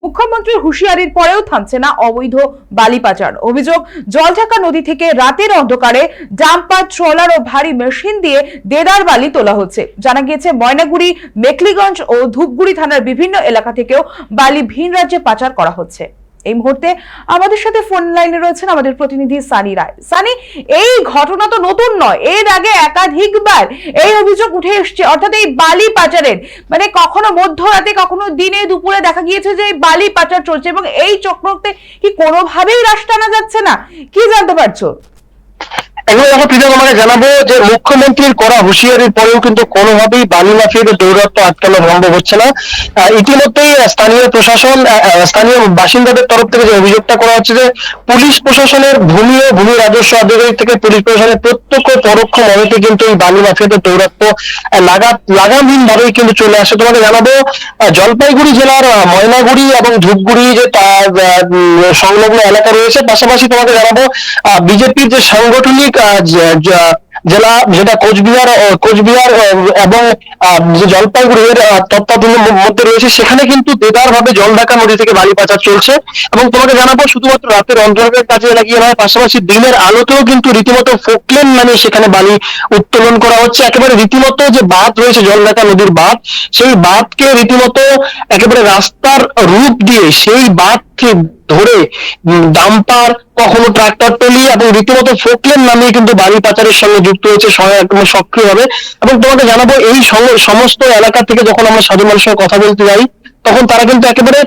মুখ্যমন্ত্রীর হুঁশিয়ারির পরেও থামছে না অবৈধ বালি পাচার। অভিযোগ, জলঢাকা নদী থেকে রাতের অন্ধকারে ডাম্পার, ট্রলার ও ভারী মেশিন দিয়ে দেদার বালি তোলা হচ্ছে। জানা গিয়েছে ময়নাগুড়ি, মেখলিগঞ্জ ও ধূপগুড়ি থানার বিভিন্ন এলাকা থেকেও বালি ভিন রাজ্যে পাচার করা হচ্ছে। এই মুহূর্তে আমাদের সাথে ফোন লাইনে রয়েছেন আমাদের প্রতিনিধি সানি রায়। সানি, এই ঘটনা তো নতুন নয়, এর আগে একাধিকবার এই অভিযোগ উঠে এসেছে, অর্থাৎ এই বালি পাচারের মানে কখনো মধ্যরাতে কখনো দিনে দুপুরে দেখা গিয়েছে যে বালি পাচার চলছে এবং এই চক্রতে কি কোনোভাবেই রাশ টানা যাচ্ছে না, কি জানতে পারছো? তোমাকে জানাবো যে মুখ্যমন্ত্রীর করা হুঁশিয়ারির পরেও কিন্তু কোনোভাবেই বালি মাফিয়াদের দৌরাত্ম আটকানো সম্ভব হচ্ছে না। ইতিমধ্যেই স্থানীয় প্রশাসন, স্থানীয় বাসিন্দাদের তরফ থেকে যে অভিযোগটা করা হচ্ছে যে পুলিশ প্রশাসনের ভূমি ও ভূমি রাজস্ব আধিকারিক থেকে পুলিশ প্রশাসনের প্রত্যক্ষ পরোক্ষ মদতে কিন্তু এই বালি মাফিয়াদের দৌরাত্ম লাগামহীন ভাবেই কিন্তু চলে আসে। তোমাকে জানাবো জলপাইগুড়ি জেলার ময়নাগুড়ি এবং ধূপগুড়ি যে সংলগ্ন এলাকা রয়েছে, পাশাপাশি তোমাকে জানাবো বিজেপির যে সাংগঠনিক জেলা যেটা কোচবিহার এবং যে জলপাইগুড়ি এর তত্ত্বাবধানের মধ্যে রয়েছে, সেখানে কিন্তু দেদার ভাবে জলঢাকা নদী থেকে বালি পাচার চলছে। এবং তোমাকে জানাবো শুধুমাত্র রাতের অন্ধকারের কাজে লাগিয়ে নয়, পাশাপাশি দিনের আলোতেও কিন্তু রীতিমতো ফোকলেন মানে সেখানে বালি উত্তোলন করা হচ্ছে। একেবারে রীতিমতো যে বাঁধ রয়েছে জলঢাকা নদীর বাঁধ, সেই বাঁধকে রীতিমতো একেবারে রাস্তার রূপ দিয়ে সেই বাঁধকে ধরে ডাম্পার, কখনো ট্রাক্টর ট্রলি এবং রীতিমতো ফোকলেন নামিয়ে কিন্তু বালি পাচারের সঙ্গে যুক্ত হয়েছে সক্রিয় ভাবে। এবং তোমাকে জানাবো এই সমস্ত এলাকা থেকে যখন আমরা সাধারণ মানুষের সঙ্গে কথা বলতে যাই, তখন তারা কিন্তু একেবারে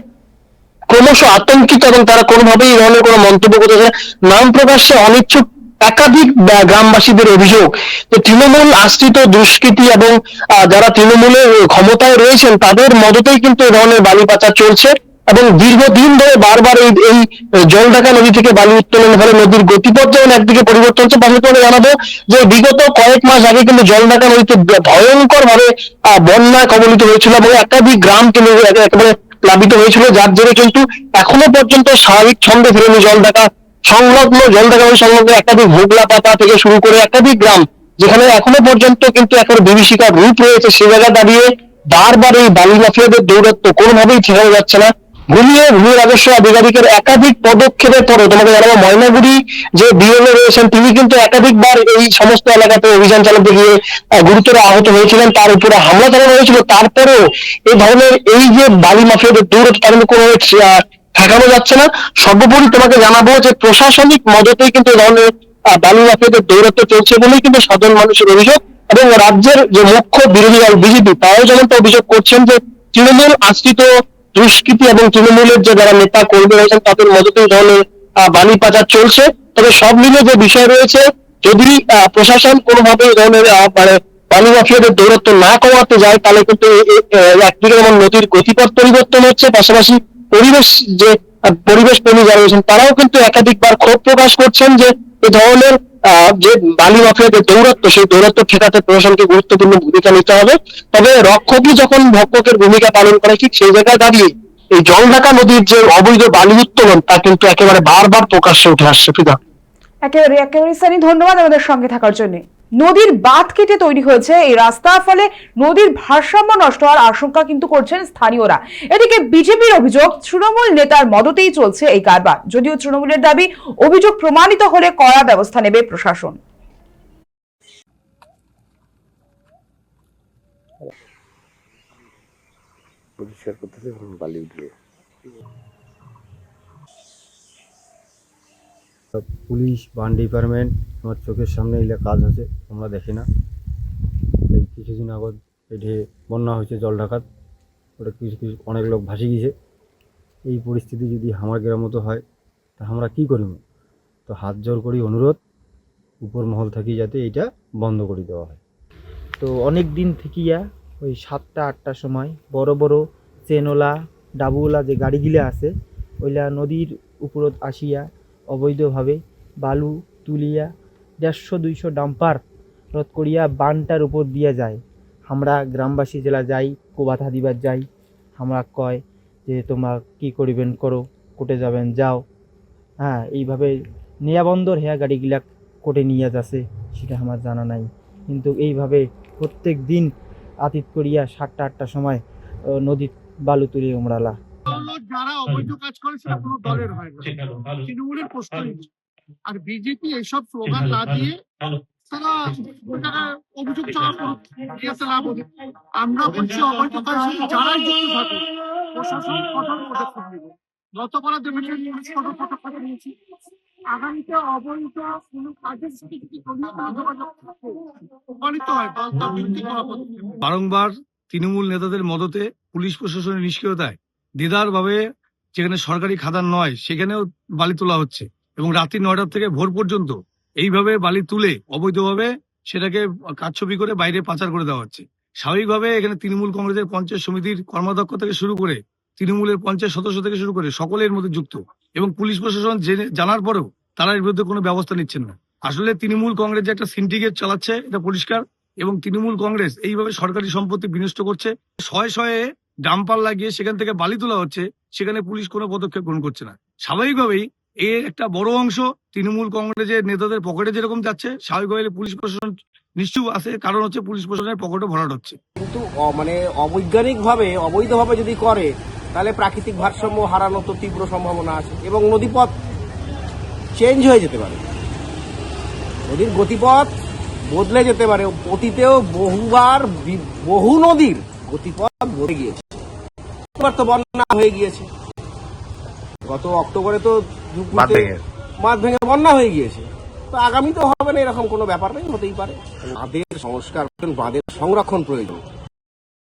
ক্রমশ আতঙ্কিত এবং তারা কোনোভাবেই এই ধরনের কোনো মন্তব্য করতে চায় নাম প্রকাশ্যে অনিচ্ছুক একাধিক গ্রামবাসীদের অভিযোগ যে তৃণমূল আশ্রিত দুষ্কৃতী এবং যারা তৃণমূলের ক্ষমতায় রয়েছেন তাদের মদতেই কিন্তু এই ধরনের বালি পাচার চলছে। এবং দীর্ঘদিন ধরে বারবার এই জলঢাকা নদী থেকে বালি উত্তোলনের ফলে নদীর গতিপথ যেমন একদিকে পরিবর্তন হচ্ছে, পাশাপাশি জানাবো যে বিগত কয়েক মাস আগে কিন্তু জলঢাকা নদীতে ভয়ঙ্কর ভাবে বন্যা কবলিত হয়েছিল এবং একাধিক গ্রাম কিন্তু একেবারে প্লাবিত হয়েছিল, যার জেরে কিন্তু এখনো পর্যন্ত স্বাভাবিক ছন্দে ফেরেনি জলঢাকা নদী সংলগ্ন একাধিক ভোগলা পাতা থেকে শুরু করে একাধিক গ্রাম, যেখানে এখনো পর্যন্ত কিন্তু একেবারে বিভীষিকার রূপ রয়েছে। সে জায়গায় দাঁড়িয়ে বারবার এই বালি মাফিয়াদের দৌরাত্ম্য কোনোভাবেই ঠেকানো যাচ্ছে না। ভূমি রাজস্ব আধিকারিকের একাধিক পদক্ষেপের পরে তোমাকে জানাবো ময়নাগুড়ি যে বিএলও রয়েছেন তিনি কিন্তু একাধিকবার এই সমস্ত এলাকাতে অভিযান চালাতে গিয়ে গুরুতর আহত হয়েছিলেন, তার উপরে হামলা চালানো হয়েছিল। তারপরেও এই ধরনের এই যে বালি মাফিয়াদের দৌরাত্ম্য তার মধ্যে কোনো ঠেকানো যাচ্ছে না। সর্বোপরি তোমাকে জানাবো যে প্রশাসনিক মদতেই কিন্তু এই ধরনের বালি মাফিয়াদের দৌরাত্ম্য চলছে বলেই কিন্তু সাধারণ মানুষের অভিযোগ। এবং রাজ্যের যে মুখ্য বিরোধী দল বিজেপি তারাও যেমনটা অভিযোগ করছেন যে তৃণমূল আশ্রিত দুষ্কৃতী এবং তৃণমূলের যে যারা নেতা কর্মী রয়েছেন তাদের মদতে এই ধরনের বালি পাচার চলছে। তবে সব মিলে যে বিষয় রয়েছে, যদি প্রশাসন কোনোভাবে এই ধরনের মানে বালি মাফিয়াদের দৌরাত্ম্য না কমাতে যায়, তাহলে কিন্তু একদিকে যেমন নদীর গতিপথ পরিবর্তন হচ্ছে, পাশাপাশি পরিবেশ প্রেমী যারা রয়েছেন তারাও কিন্তু একাধিকবার ক্ষোভ প্রকাশ করছেন যে এই ধরনের যে বালি মাফিয়াদের দৌরাত্ম্য, সেই দৌরাত্ম্য ঠেকাতে প্রশাসনকে গুরুত্বপূর্ণ ভূমিকা নিতে হবে। তবে রক্ষকই যখন ভক্ষকের ভূমিকা পালন করে, ঠিক সেই জায়গায় দাঁড়িয়ে এই জলঢাকা নদীর যে অবৈধ বালি উত্তোলন তা কিন্তু একেবারে বারবার প্রকাশ্যে উঠে আসছে। ফিদা, একেবারে সানি, ধন্যবাদ আমাদের সঙ্গে থাকার জন্য। নদীর বাঁধ কেটে তৈরি হয়েছে এই রাস্তা, ফলে নদীর ভারসাম্য নষ্ট হওয়ার আশঙ্কা কিন্তু করছেন স্থানীয়রা। এদিকে বিজেপির অভিযোগ তৃণমূল নেতার মদতেই চলছে এই কারবার। যদিও তৃণমূলের দাবি অভিযোগ প্রমাণিত হলে কড়া ব্যবস্থা নেবে প্রশাসন। পুলিশ বান ডিপার্টমেন্ট আমার চোখের সামনে এলে কাজ আছে, আমরা দেখি না। এই কিছুদিন আগত এটি বন্যা হয়েছে জলঢাকাত, ওটা অনেক লোক ভাসি গেছে। এই পরিস্থিতি যদি আমার গ্রাম মতো হয় তা আমরা কি করিব? তো হাত জোর করি অনুরোধ উপর মহল থাকি যাতে এইটা বন্ধ করে দেওয়া হয়। তো অনেক দিন থেকিয়া ওই 7টা 8টার সময় বড় বড় চেনওলা ডাবুওলা যে গাড়িগুলো আছে ওইলা নদীর উপরত আসিয়া অবৈধভাবে বালু তুলিয়া 150-200 ডাম্পার রদ করিয়া বানটার উপর দিয়া যায়। আমরা গ্রামবাসী জেলা যাই, কোবাথা দিবার যাই, আমরা কয় যে তোমরা কি করিবেন করো, কোটে যাবেন যাও। হ্যাঁ, এইভাবে নিয়াবন্দর হেয়া গাড়িগুলা কোটে নিয়ে যাচ্ছে সেটা আমার জানা নাই, কিন্তু এইভাবে প্রত্যেক দিন আতিত করিয়া 7টা 8টার সময় নদীর বালু তুলি উমরালা। যারা অবৈধ কাজ করে সেটা কোনো দলের হয় না, তৃণমূলের প্রশ্ন নেই। আর বিজেপি এইসব স্লোগান না দিয়ে তারা ওটাকে অভিযোগ চাওয়া করুক, এতে লাভ হবে। আমরা বলছি অবৈধ কাজ যারাই যুক্ত থাকে প্রশাসন কঠোর পদক্ষেপ নেবে। গতকাল দেখেছেন পুলিশ কঠোর পদক্ষেপ নিয়েছে। আগামীতে অবৈধ কোনো কাজের সাথে যদি যোগাযোগ প্রমাণিত হয় তাহলে তার বিরুদ্ধে কড়া পদক্ষেপ নেবে। বারংবার তৃণমূল নেতাদের মদতে পুলিশ প্রশাসনের নিষ্ক্রিয়তায় দেদারভাবে যেখানে সরকারি খাদান নয় সেখানেও বালি তোলা হচ্ছে এবং রাত্রি 9টা থেকে ভোর পর্যন্ত এইভাবে বালি তুলে অবৈধভাবে সেটাকে কারচুপি করে বাইরে পাচার করে দেওয়া হচ্ছে। স্বাভাবিকভাবে এখানে তৃণমূল কংগ্রেসের পঞ্চায়েত সমিতির কর্মাধ্যক্ষ থেকে শুরু করে তৃণমূলের পঞ্চায়েত সদস্য থেকে শুরু করে সকলের মধ্যে যুক্ত এবং পুলিশ প্রশাসন জানার পরেও তারা এর বিরুদ্ধে কোনো ব্যবস্থা নিচ্ছেন না। আসলে তৃণমূল কংগ্রেস যে একটা সিন্ডিকেট চালাচ্ছে এটা পরিষ্কার এবং তৃণমূল কংগ্রেস এইভাবে সরকারি সম্পত্তি বিনষ্ট করছে। শয়ে শয়ে ডাম্পার লাগিয়ে সেখান থেকে বালি তোলা হচ্ছে, সেখানে পুলিশ কোনো পদক্ষেপ গ্রহণ করছে না। স্বাভাবিকভাবেই এর একটা বড় অংশ তৃণমূল কংগ্রেসের নেতাদের পকেটে যেরকম যাচ্ছে, স্বাভাবিকভাবে পুলিশ প্রশাসন নিশ্চয় আছে, কারণ হচ্ছে পুলিশ প্রশাসনের পকেটে ভরাট হচ্ছে। কিন্তু মানে অবৈজ্ঞানিকভাবে অবৈধভাবে যদি করে তাহলে প্রাকৃতিক ভারসাম্য হারানোর তো তীব্র সম্ভাবনা আছে এবং নদীপথ চেঞ্জ হয়ে যেতে পারে, নদীর গতিপথ বদলে যেতে পারে। অতীতেও বহুবার বহু নদীর গতিপথ বদলে গিয়েছে, এবার তো বন্যা হয়ে গিয়েছে। গত অক্টোবরে তো বাঁধ ভেঙে বন্যা হয়ে গিয়েছে। তো আগামী তো হবে না, এরকম কোনো ব্যাপার নেই, হতেই পারে। বাঁধের সংস্কার, বাঁধের সংরক্ষণ প্রয়োজন।